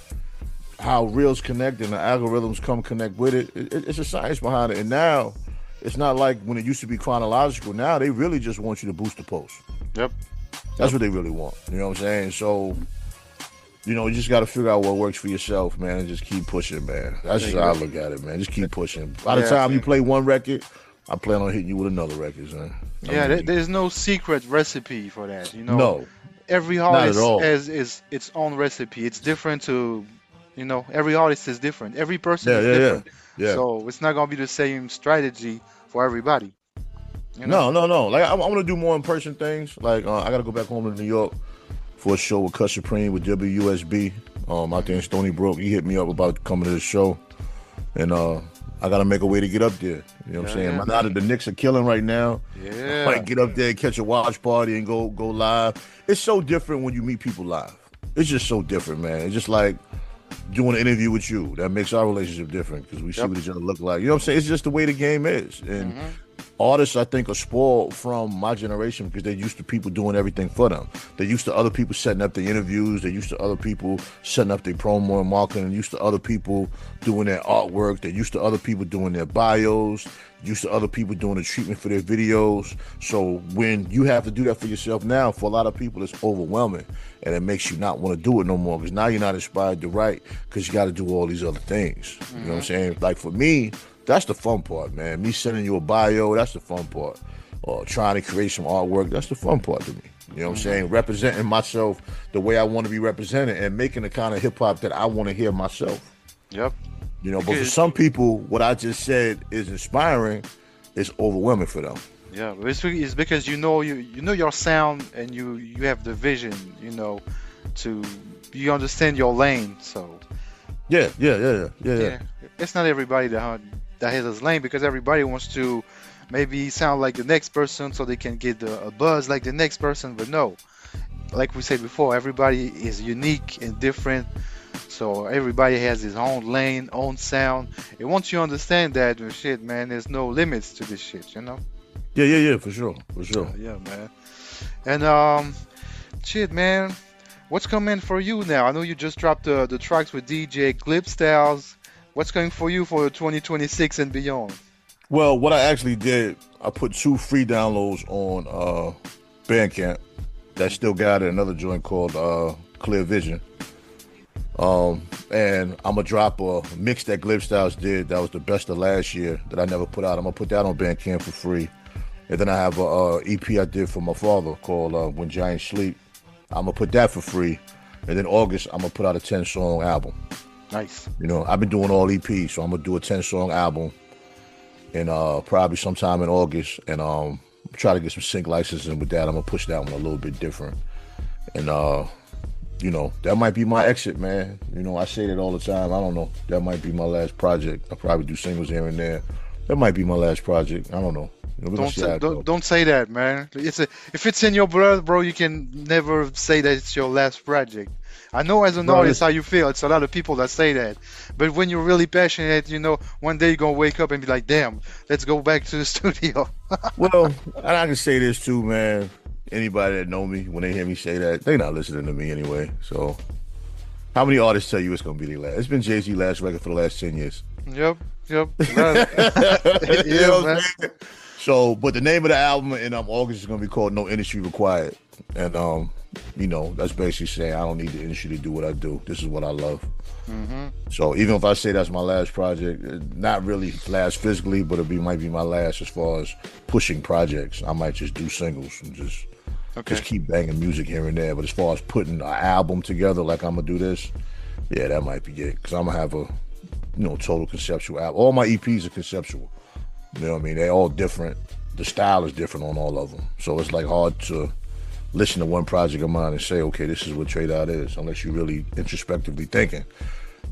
how reels connect and the algorithms come connect with it. It's a science behind it. And now, it's not like when it used to be chronological. Now they really just want you to boost the post. Yep. That's what they really want. You know what I'm saying? So, you know, you just got to figure out what works for yourself, man, and just keep pushing, man. That's just how I look at it, man. Just keep pushing. By the time you play one record, I plan on hitting you with another record, man. There's no secret recipe for that, you know. No. Every artist has its own recipe. It's different to, you know, every artist is different. Every person is different. Yeah. So it's not going to be the same strategy for everybody. You know? No. Like, I want to do more in-person things. Like, I got to go back home to New York for a show with Cut Supreme with WUSB out there in Stony Brook. He hit me up about coming to the show, and I gotta make a way to get up there. You know what I'm saying? Now that the Knicks are killing right now, I might get up there, catch a watch party, and go live. It's so different when you meet people live. It's just so different, man. It's just like doing an interview with you. That makes our relationship different because we see what each other look like. You know what I'm saying? It's just the way the game is, and artists, I think, are spoiled from my generation because they're used to people doing everything for them. They're used to other people setting up the interviews. They're used to other people setting up their promo and marketing. They're used to other people doing their artwork. They're used to other people doing their bios. Used to other people doing the treatment for their videos. So when you have to do that for yourself now, for a lot of people, it's overwhelming. And it makes you not want to do it no more because now you're not inspired to write because you got to do all these other things. You know what I'm saying? Like for me, that's the fun part, man. Me sending you a bio, that's the fun part. Or trying to create some artwork, that's the fun part to me. You know what I'm saying? Representing myself the way I want to be represented and making the kind of hip hop that I want to hear myself. Yep. You know, but for some people, what I just said is inspiring, it's overwhelming for them. Yeah, it's because you know your sound and you have the vision, you know, you understand your lane. So yeah. It's not everybody that has his lane because everybody wants to maybe sound like the next person so they can get a buzz like the next person. But no, like we said before, everybody is unique and different. So everybody has his own lane, own sound. And once you understand that, shit, man, there's no limits to this shit, you know? Yeah, for sure. Yeah, man. And shit, man, what's coming for you now? I know you just dropped the tracks with DJ Clip Styles. What's coming for you for 2026 and beyond? Well, what I actually did, I put 2 free downloads on Bandcamp. That still got it. Another joint called Clear Vision. And I'm gonna drop a mix that Glib Styles did. That was the best of last year that I never put out. I'm gonna put that on Bandcamp for free. And then I have a EP I did for my father called When Giants Sleep. I'm gonna put that for free. And then August, I'm gonna put out a 10-song album. Nice. You know, I've been doing all EPs, so I'm gonna do a 10-song album. And probably sometime in August. And try to get some sync licensing with that. I'm gonna push that one a little bit different. And you know, that might be my exit, man. You know, I say that all the time. I don't know. That might be my last project. I'll probably do singles here and there. That might be my last project. I don't know. You know, don't say that, man. If it's in your blood, bro, you can never say that it's your last project. I know as an artist how you feel. It's a lot of people that say that. But when you're really passionate, you know, one day you're going to wake up and be like, damn, let's go back to the studio. Well, and I can say this too, man. Anybody that know me, when they hear me say that, they not listening to me anyway. So, how many artists tell you it's gonna be their last? It's been Jay-Z's last record for the last 10 years. Yep. You know what I'm saying? So, but the name of the album in August is gonna be called No Industry Required, and you know, that's basically saying I don't need the industry to do what I do. This is what I love. So even if I say that's my last project, not really last physically, but might be my last as far as pushing projects. I might just do singles and just keep banging music here and there. But as far as putting an album together, like I'm gonna do this, yeah, that might be it. Because I'm gonna have a, total conceptual album. All my EPs are conceptual. You know what I mean? They're all different. The style is different on all of them. So it's like hard to listen to one project of mine and say, okay, this is what Trade Out is, unless you're really introspectively thinking.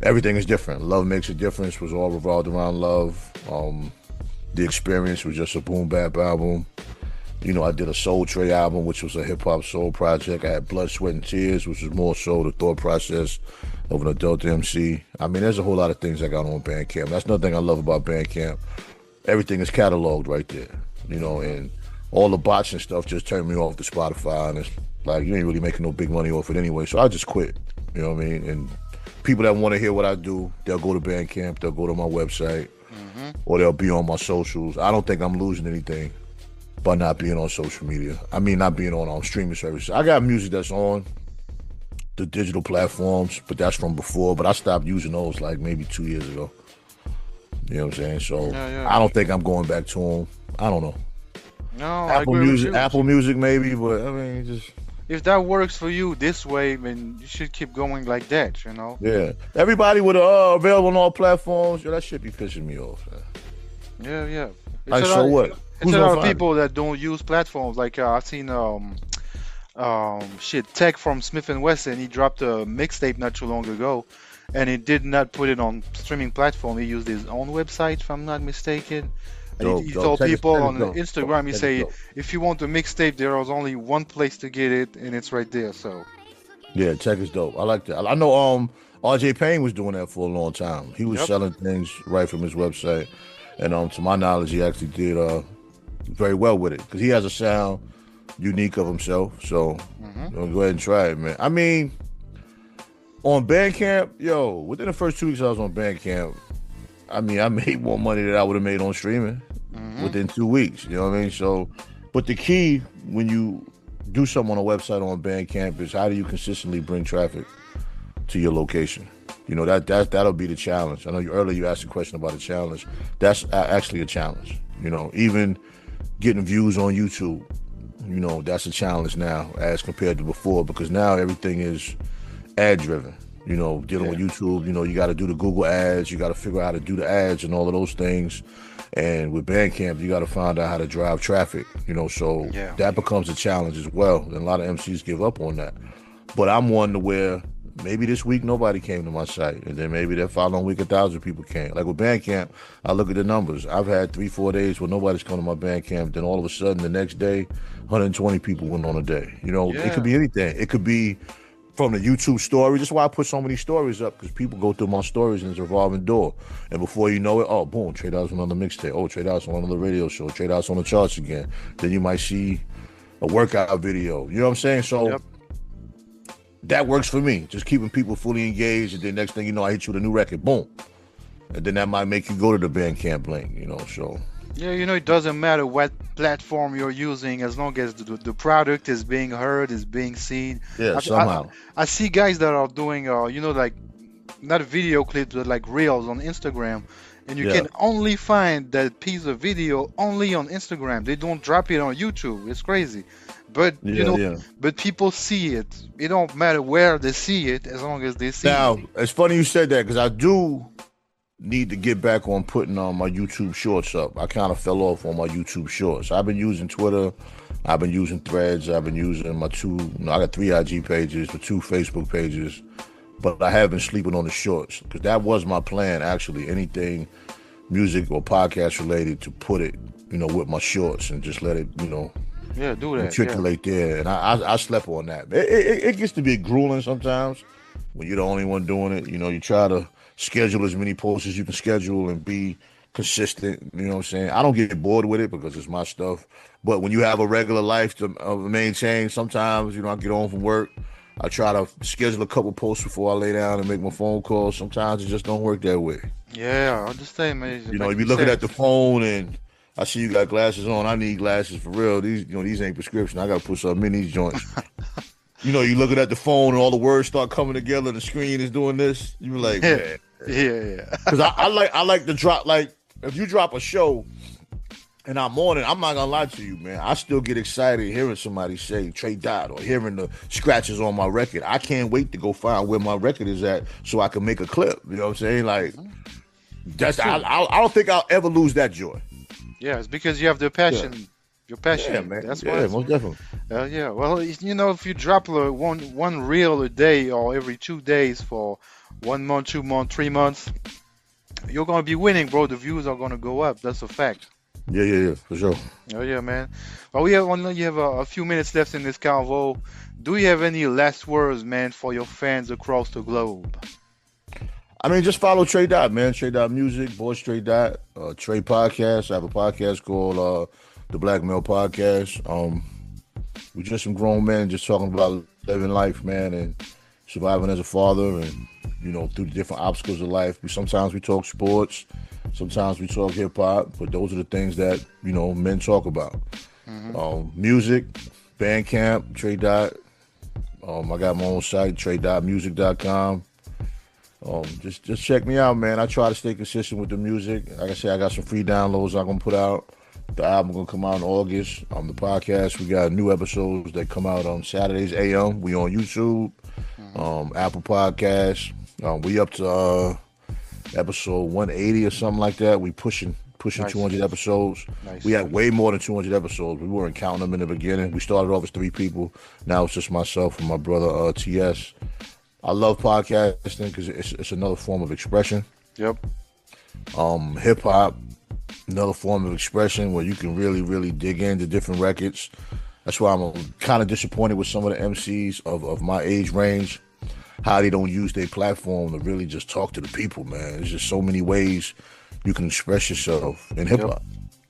Everything is different. Love Makes a Difference was all revolved around love. The Experience was just a boom bap album. I did a Soul Tray album, which was a hip-hop soul project. I had Blood, Sweat, and Tears, which was more so the thought process of an adult MC. I mean, there's a whole lot of things I got on Bandcamp. That's another thing I love about Bandcamp. Everything is cataloged right there, and all the bots and stuff just turned me off to Spotify, and it's like, you ain't really making no big money off it anyway, so I just quit, you know what I mean? And people that want to hear what I do, they'll go to Bandcamp, they'll go to my website, or they'll be on my socials. I don't think I'm losing anything by not being on social media. I mean, not being on streaming services. I got music that's on the digital platforms, but that's from before, but I stopped using those like maybe 2 years ago. You know what I'm saying? So I don't think I'm going back to them. I don't know. No, Apple Music maybe, but I mean, just if that works for you this way, then you should keep going like that, Yeah, everybody with available on all platforms. That shit be pissing me off. Man. Yeah. Like, so what? It's a lot of people that don't use platforms. Like I've seen Tech from Smith and Wesson. He dropped a mixtape not too long ago, and he did not put it on streaming platform. He used his own website, if I'm not mistaken. He told people on Instagram, he say, if you want the mixtape, there is only one place to get it, and it's right there. So yeah, Tech is dope. I like that. I know RJ Payne was doing that for a long time. He was selling things right from his website, and to my knowledge, he actually did very well with it because he has a sound unique of himself. So go ahead and try it, man. I mean, on Bandcamp, within the first 2 weeks I was on Bandcamp, I mean, I made more money than I would have made on streaming within 2 weeks. You know what I mean? So, but the key when you do something on a website on Bandcamp is how do you consistently bring traffic to your location? You know, that'll be the challenge. I know earlier you asked a question about a challenge. That's actually a challenge. You know, even getting views on YouTube, you know, that's a challenge now as compared to before because now everything is ad driven. You know, dealing with YouTube, you know, you got to do the Google ads, you got to figure out how to do the ads and all of those things. And with Bandcamp, you got to find out how to drive traffic, you know, so that becomes a challenge as well. And a lot of MCs give up on that. But I'm one to where maybe this week nobody came to my site. And then maybe that following week 1,000 people came. Like with Bandcamp, I look at the numbers. I've had 3-4 days where nobody's come to my Bandcamp. Then all of a sudden the next day, 120 people went on a day. You know, it could be anything. It could be from the YouTube story. That's why I put so many stories up because people go through my stories and it's a revolving door. And before you know it, oh, boom, Trade Outs on another mixtape. Oh, Trade Outs on another radio show. Trade Outs on the charts again. Then you might see a workout video. You know what I'm saying? So that works for me. Just keeping people fully engaged. And then next thing you know, I hit you with a new record. Boom. And then that might make you go to the Bandcamp link, you know, so. Yeah, you know, it doesn't matter what platform you're using as long as the product is being heard, is being seen. Yeah, somehow. I see guys that are doing, you know, like, not video clips, but like reels on Instagram. And you can only find that piece of video only on Instagram. They don't drop it on YouTube. It's crazy. But, but people see it. It don't matter where they see it as long as they see it. Now, it's funny you said that because I do need to get back on putting on my YouTube shorts up. I kind of fell off on my YouTube shorts. I've been using Twitter. I've been using Threads. I've been using I got 3 IG pages, the 2 Facebook pages, but I have been sleeping on the shorts because that was my plan, actually. Anything music or podcast related to put it, you know, with my shorts and just let it, you know, do that. Matriculate there. And I slept on that. It gets to be grueling sometimes when you're the only one doing it. You know, you try to schedule as many posts as you can schedule and be consistent. You know what I'm saying? I don't get bored with it because it's my stuff. But when you have a regular life to maintain, sometimes, you know, I get home from work. I try to schedule a couple posts before I lay down and make my phone calls. Sometimes it just don't work that way. Yeah, I understand, man. You know, you be looking at the phone and I see you got glasses on. I need glasses for real. These ain't prescription. I got to put something in these joints. You know, you looking at the phone and all the words start coming together. The screen is doing this. You be like, man. Yeah. Because I like to drop, like, if you drop a show and I'm on it, I'm not gonna lie to you, man. I still get excited hearing somebody say Trey Dot or hearing the scratches on my record. I can't wait to go find where my record is at so I can make a clip. You know what I'm saying? Like, I don't think I'll ever lose that joy. Yeah, it's because you have the passion. Yeah. Your passion, yeah, man. That's why. Yeah, most definitely. Yeah, well, you know, if you drop one reel a day or every 2 days for 1 month, 2 months, 3 months, you're gonna be winning, bro. The views are gonna go up. That's a fact. Yeah, for sure. Oh yeah, man. Well, we have a few minutes left in this convo. Do you have any last words, man, for your fans across the globe? I mean, just follow Trey Dot, man. Trey Dot Music, Boys Trey Dot, Trey Podcast. I have a podcast called The Black Male Podcast. We're just some grown men just talking about living life, man, and surviving as a father, and you know, through the different obstacles of life. Sometimes we talk sports, sometimes we talk hip hop, but those are the things that, you know, men talk about. Music, Bandcamp, Trey Dot. I got my own site, treydotmusic.com. Just check me out, man. I try to stay consistent with the music. Like I said, I got some free downloads I'm gonna put out. The album gonna come out in August. The podcast, we got new episodes that come out on Saturdays AM. We on YouTube, Apple Podcasts. We up to episode 180 or something like that. We pushing nice. 200 episodes. Nice. We had way more than 200 episodes. We weren't counting them in the beginning. We started off as 3 people. Now it's just myself and my brother TS. I love podcasting because it's another form of expression. Yep. Hip hop, another form of expression where you can really, really dig into different records. That's why I'm kind of disappointed with some of the MCs of my age range, how they don't use their platform to really just talk to the people, man. There's just so many ways you can express yourself in hip hop.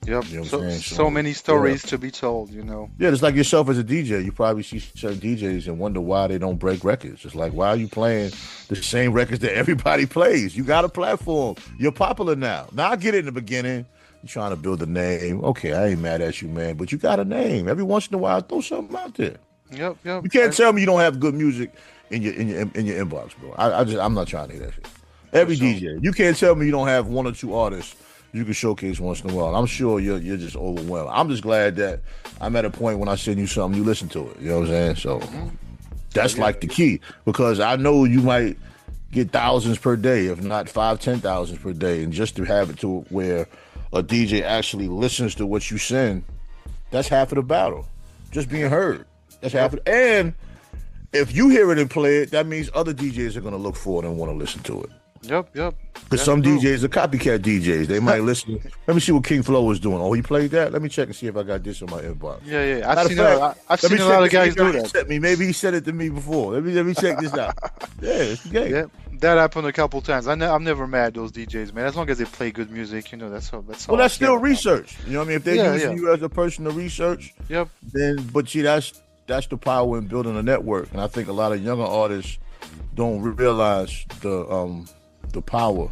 Yep. You know what I'm saying? So many stories to be told, you know. Yeah, it's like yourself as a DJ. You probably see certain DJs and wonder why they don't break records. It's like, why are you playing the same records that everybody plays? You got a platform. You're popular now. Now I get it in the beginning. You're trying to build a name. Okay, I ain't mad at you, man, but you got a name. Every once in a while, throw something out there. Yep. You can't tell me you don't have good music in your inbox, bro. I'm not trying to hear that shit. Every DJ, you can't tell me you don't have one or two artists you can showcase once in a while. I'm sure you're just overwhelmed. I'm just glad that I'm at a point when I send you something, you listen to it. You know what I'm saying? So that's like the key, because I know you might get thousands per day, if not 5,000-10,000 per day, and just to have it to where a DJ actually listens to what you send, that's half of the battle. Just being heard. That's half of it. And if you hear it and play it, that means other DJs are going to look for it and want to listen to it. Yep. Because some DJs are copycat DJs. They might listen. Let me see what King Flow was doing. Oh, he played that? Let me check and see if I got this in my inbox. Yeah. I've seen a lot of guys do that. Maybe he said it to me before. Let me check this out. Yeah, it's the game. Yeah, that happened a couple times. I'm never mad at those DJs, man. As long as they play good music, you know, that's all. Well, that's still research. You know what I mean? If they're using you as a person to research, then, but see, that's the power in building a network. And I think a lot of younger artists don't realize the power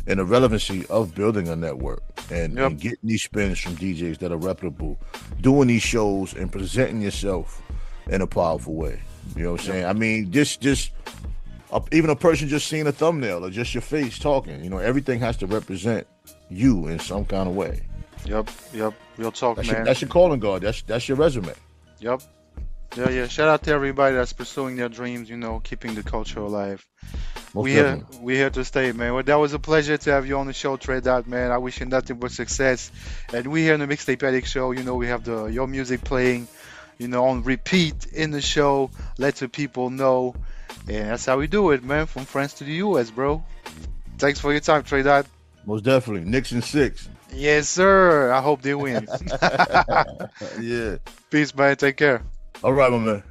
and the relevancy of building a network and getting these spins from DJs that are reputable, doing these shows and presenting yourself in a powerful way. You know what I'm saying? I mean, just even a person just seeing a thumbnail or just your face talking, you know, everything has to represent you in some kind of way. Yep. Real talk, man. That's your calling card. That's your resume. Yep. Yeah. Shout out to everybody that's pursuing their dreams, you know, keeping the culture alive. We here to stay, man. Well, that was a pleasure to have you on the show, Trey Dot, man. I wish you nothing but success. And we here in the Mixtape Addict show, you know, we have your music playing, you know, on repeat in the show. Let the people know. And that's how we do it, man. From France to the US, bro. Thanks for your time, Trey Dot. Most definitely. Knicks in 6. Yes, sir. I hope they win. Yeah. Peace, man. Take care. All right, my man.